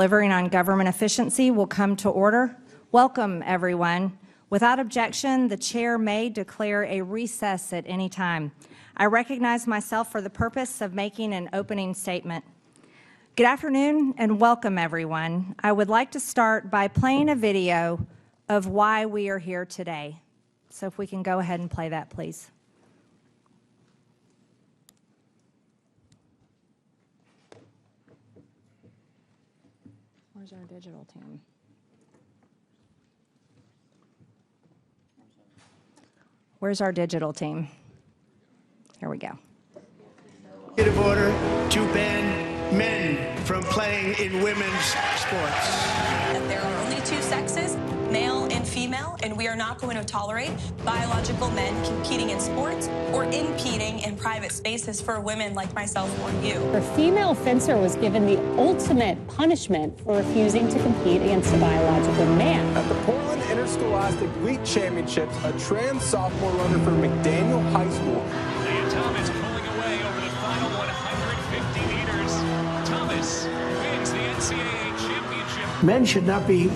delivering on government efficiency will come to order. Welcome, everyone. Without objection, the chair may declare a recess at any time. I recognize myself for the purpose of making an opening statement. Good afternoon and welcome, everyone. I would like to start by playing a video of why we are here today. So if we can go ahead and play that, please. Where's our digital team? Where's our digital team? Here we go. Executive order to ban men from playing in women's sports. That there are only two sexes, male and female, and we are not going to tolerate biological men competing in sports or impeding in private spaces for women like myself or you. The female fencer was given the ultimate punishment for refusing to compete against a biological man. At the Portland Interscholastic Wheat Championships, a trans sophomore runner from McDaniel High School. Thomas pulling away over the final 150 meters. Thomas wins the NCAA championship. Men should not be,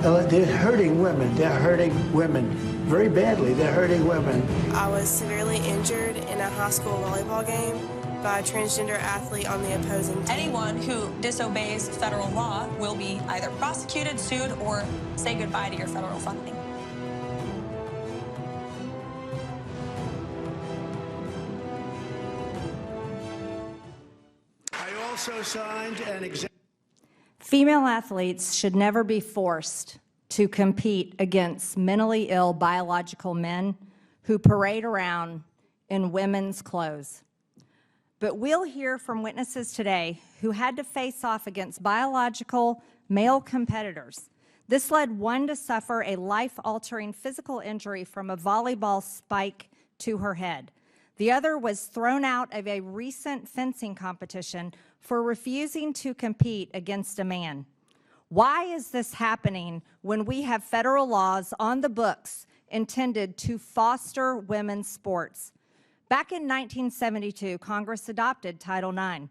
they're hurting women. They're hurting women very badly. They're hurting women. I was severely injured in a high school volleyball game by a transgender athlete on the opposing team. Anyone who disobeys federal law will be either prosecuted, sued, or say goodbye to your federal funding. I also signed an executive. Female athletes should never be forced to compete against mentally ill biological men who parade around in women's clothes. But we'll hear from witnesses today who had to face off against biological male competitors. This led one to suffer a life-altering physical injury from a volleyball spike to her head. The other was thrown out of a recent fencing competition for refusing to compete against a man. Why is this happening when we have federal laws on the books intended to foster women's sports? Back in 1972, Congress adopted Title IX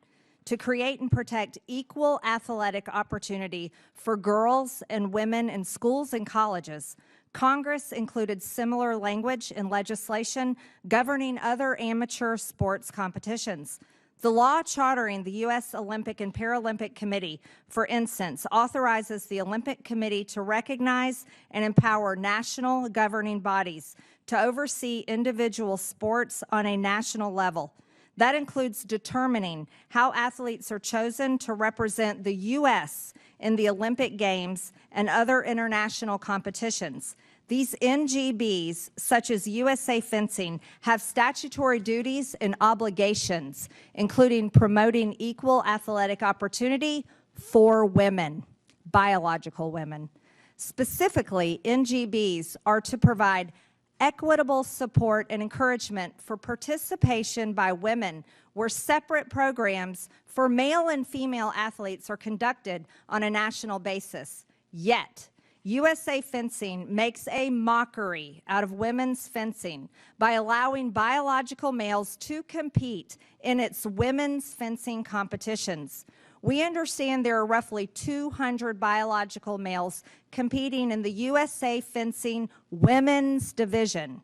to create and protect equal athletic opportunity for girls and women in schools and colleges. Congress included similar language in legislation governing other amateur sports competitions. The law chartering the U.S. Olympic and Paralympic Committee, for instance, authorizes the Olympic Committee to recognize and empower national governing bodies to oversee individual sports on a national level. That includes determining how athletes are chosen to represent the U.S. in the Olympic Games and other international competitions. These NGBs, such as USA Fencing, have statutory duties and obligations, including promoting equal athletic opportunity for women, biological women. Specifically, NGBs are to provide equitable support and encouragement for participation by women where separate programs for male and female athletes are conducted on a national basis. Yet, USA Fencing makes a mockery out of women's fencing by allowing biological males to compete in its women's fencing competitions. We understand there are roughly 200 biological males competing in the USA Fencing women's division.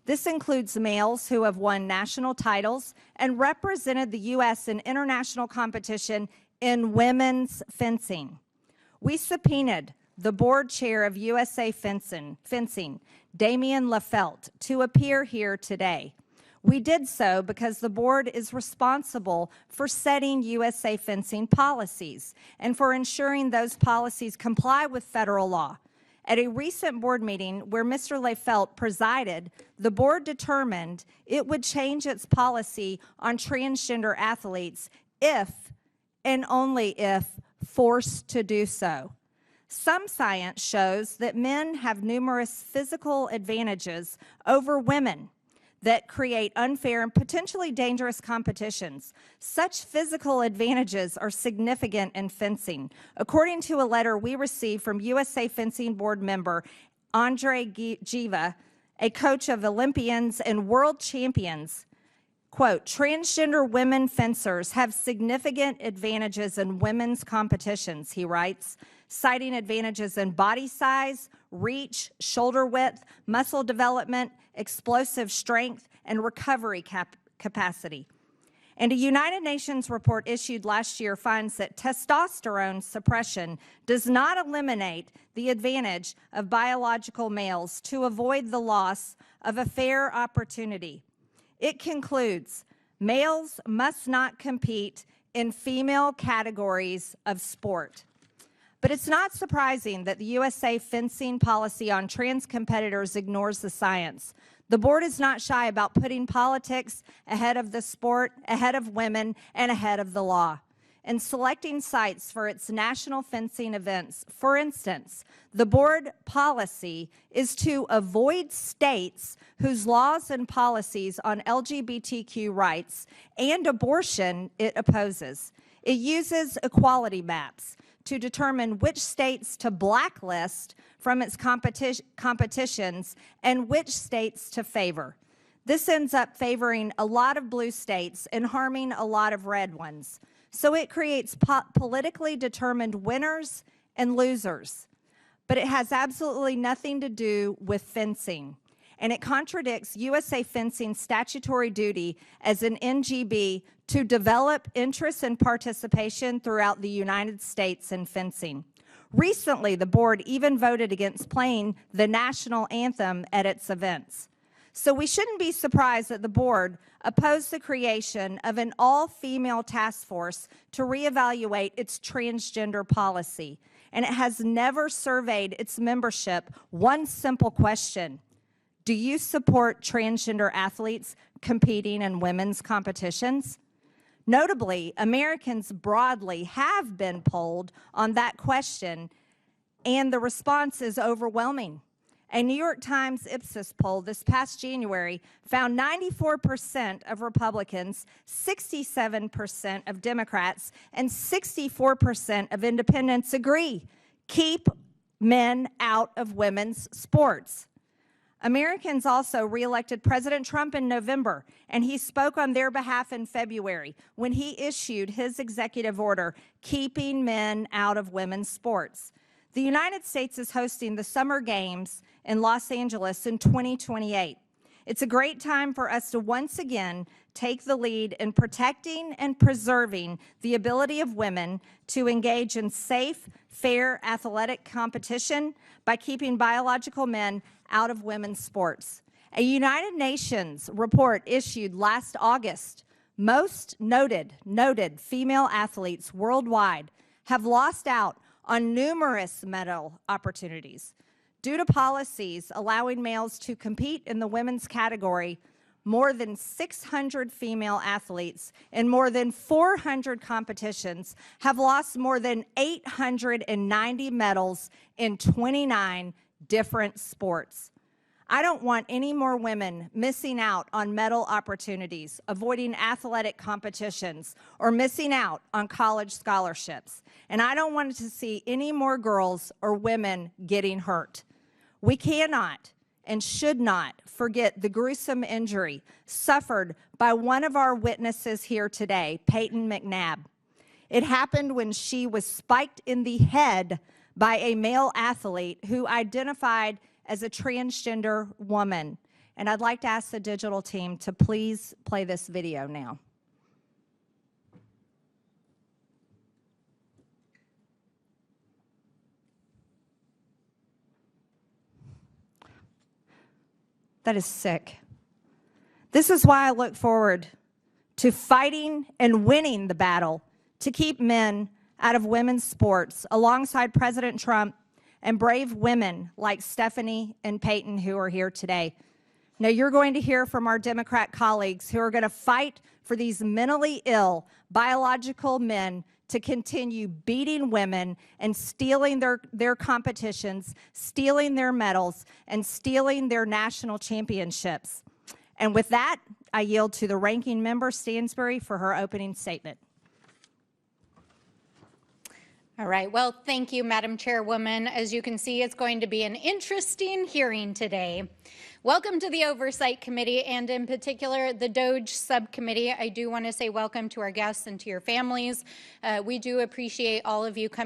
This includes males who have won national titles and represented the U.S. in international competition in women's fencing. We subpoenaed the board chair of USA Fencing, Damian Lafelt, to appear here today. We did so because the board is responsible for setting USA Fencing policies and for ensuring those policies comply with federal law. At a recent board meeting where Mr. Lafelt presided, the board determined it would change its policy on transgender athletes if and only if forced to do so. Some science shows that men have numerous physical advantages over women that create unfair and potentially dangerous competitions. Such physical advantages are significant in fencing. According to a letter we received from USA Fencing board member Andre Giva, a coach of Olympians and world champions, Quote, transgender women fencers have significant advantages in women's competitions, he writes, citing advantages in body size, reach, shoulder width, muscle development, explosive strength, and recovery capacity. And a United Nations report issued last year finds that testosterone suppression does not eliminate the advantage of biological males to avoid the loss of a fair opportunity. It concludes, males must not compete in female categories of sport. But it's not surprising that the USA fencing policy on trans competitors ignores the science. The board is not shy about putting politics ahead of the sport, ahead of women, and ahead of the law. In selecting sites for its national fencing events, for instance, the board policy is to avoid states whose laws and policies on LGBTQ rights and abortion it opposes. It uses equality maps to determine which states to blacklist from its competitions and which states to favor. This ends up favoring a lot of blue states and harming a lot of red ones. So it creates politically determined winners and losers. But it has absolutely nothing to do with fencing. And it contradicts USA Fencing's statutory duty as an NGB to develop interest and participation throughout the United States in fencing. Recently, the board even voted against playing the national anthem at its events. So we shouldn't be surprised that the board opposed the creation of an all-female task force to reevaluate its transgender policy. And it has never surveyed its membership one simple question: do you support transgender athletes competing in women's competitions? Notably, Americans broadly have been polled on that question, and the response is overwhelming. A New York Times Ipsos poll this past January found 94% of Republicans, 67% of Democrats, and 64% of independents agree: keep men out of women's sports. Americans also reelected President Trump in November, and he spoke on their behalf in February when he issued his executive order keeping men out of women's sports. The United States is hosting the Summer Games in Los Angeles in 2028. It's a great time for us to once again take the lead in protecting and preserving the ability of women to engage in safe, fair athletic competition by keeping biological men out of women's sports. A United Nations report issued last August, most noted female athletes worldwide have lost out on numerous medal opportunities. Due to policies allowing males to compete in the women's category, more than 600 female athletes in more than 400 competitions have lost more than 890 medals in 29 different sports. I don't want any more women missing out on medal opportunities, avoiding athletic competitions, or missing out on college scholarships. And I don't want to see any more girls or women getting hurt. We cannot and should not forget the gruesome injury suffered by one of our witnesses here today, Peyton McNabb. It happened when she was spiked in the head by a male athlete who identified as a transgender woman. And I'd like to ask the digital team to please play this video now. That is sick. This is why I look forward to fighting and winning the battle to keep men out of women's sports alongside President Trump and brave women like Stephanie and Peyton who are here today. Now, you're going to hear from our Democrat colleagues who are going to fight for these mentally ill biological men to continue beating women and stealing their competitions, stealing their medals, and stealing their national championships. And with that, I yield to the ranking member, Stansbury, for her opening statement. All right. Well, thank you, Madam Chairwoman. As you can see, it's going to be an interesting hearing today. welcome to the Oversight Committee, and in particular, the DOGE Subcommittee. I do want to say welcome to our guests and to your families. We do appreciate all of you coming